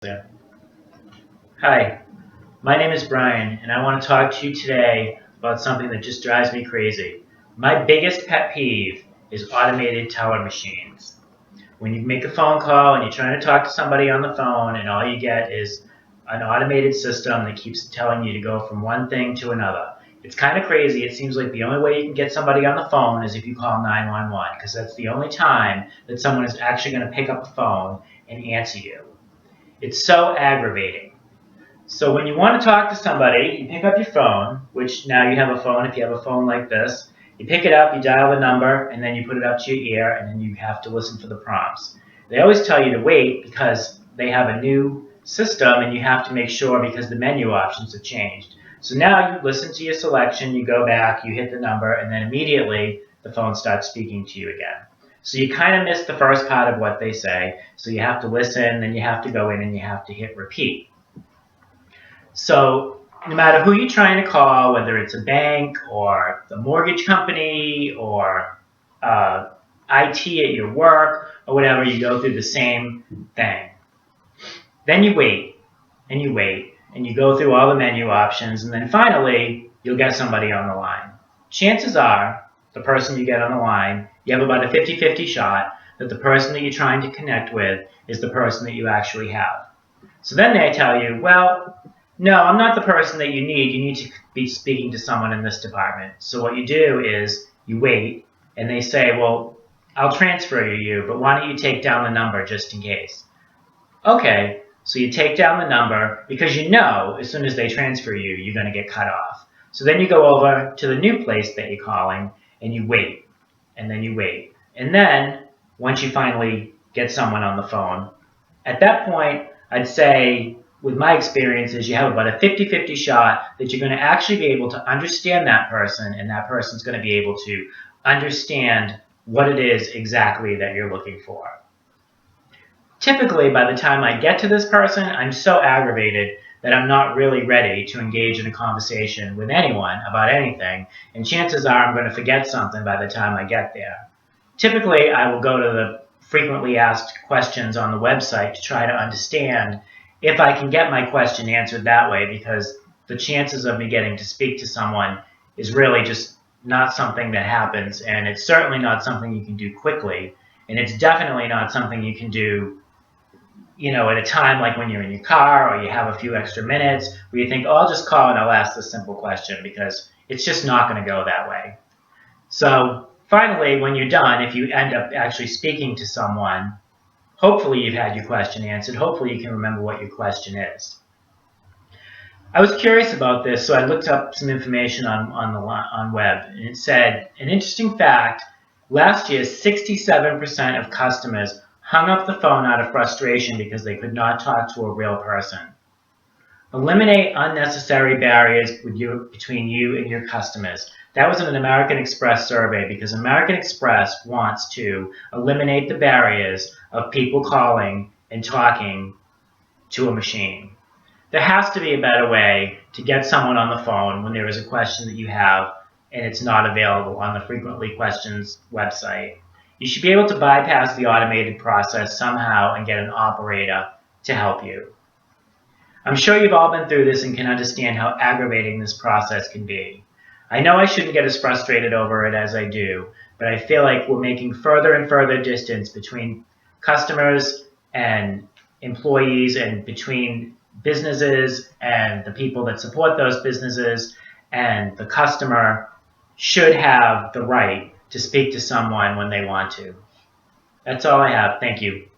Yeah. Hi, my name is Brian, and I want to talk to you today about something that just drives me crazy. My biggest pet peeve is automated teller machines. When you make a phone call and you're trying to talk to somebody on the phone, and all you get is an automated system that keeps telling you to go from one thing to another. It's kind of crazy. It seems like the only way you can get somebody on the phone is if you call 911, because that's the only time that someone is actually going to pick up the phone and answer you. It's so aggravating. So when you want to talk to somebody, you pick up your phone, which now you have a phone if you have a phone like this. You pick it up, you dial the number, and then you put it up to your ear, and then you have to listen for the prompts. They always tell you to wait because they have a new system, and you have to make sure because the menu options have changed. So now you listen to your selection, you go back, you hit the number, and then immediately the phone starts speaking to you again. So you kind of miss the first part of what they say, so you have to listen, then you have to go in and you have to hit repeat. So no matter who you're trying to call, whether it's a bank or the mortgage company or IT at your work or whatever, you go through the same thing. Then you wait and you wait and you go through all the menu options, and then finally you'll get somebody on the line. Chances are the person you get on the line, you have about a 50-50 shot that the person that you're trying to connect with is the person that you actually have. So then they tell you, well, no, I'm not the person that you need. You need to be speaking to someone in this department. So what you do is you wait, and they say, well, I'll transfer you, but why don't you take down the number just in case? Okay, so you take down the number because you know as soon as they transfer you, you're going to get cut off. So then you go over to the new place that you're calling, and you wait, and then you wait. And then once you finally get someone on the phone, at that point, I'd say, with my experiences, you have about a 50-50 shot that you're going to actually be able to understand that person, and that person's going to be able to understand what it is exactly that you're looking for. Typically, by the time I get to this person, I'm so aggravated that I'm not really ready to engage in a conversation with anyone about anything, and chances are I'm going to forget something by the time I get there. Typically, I will go to the frequently asked questions on the website to try to understand if I can get my question answered that way, because the chances of me getting to speak to someone is really just not something that happens, and it's certainly not something you can do quickly, and it's definitely not something you can do at a time like when you're in your car or you have a few extra minutes where you think, oh, I'll just call and I'll ask this simple question, because it's just not going to go that way. So finally, when you're done, if you end up actually speaking to someone, hopefully you've had your question answered. Hopefully you can remember what your question is. I was curious about this, so I looked up some information on web, and it said, an interesting fact, last year 67% of customers hung up the phone out of frustration because they could not talk to a real person. Eliminate unnecessary barriers between you and your customers. That was in an American Express survey, because American Express wants to eliminate the barriers of people calling and talking to a machine. There has to be a better way to get someone on the phone when there is a question that you have and it's not available on the frequently questions website. You should be able to bypass the automated process somehow and get an operator to help you. I'm sure you've all been through this and can understand how aggravating this process can be. I know I shouldn't get as frustrated over it as I do, but I feel like we're making further and further distance between customers and employees, and between businesses and the people that support those businesses, and the customer should have the right to speak to someone when they want to. That's all I have. Thank you.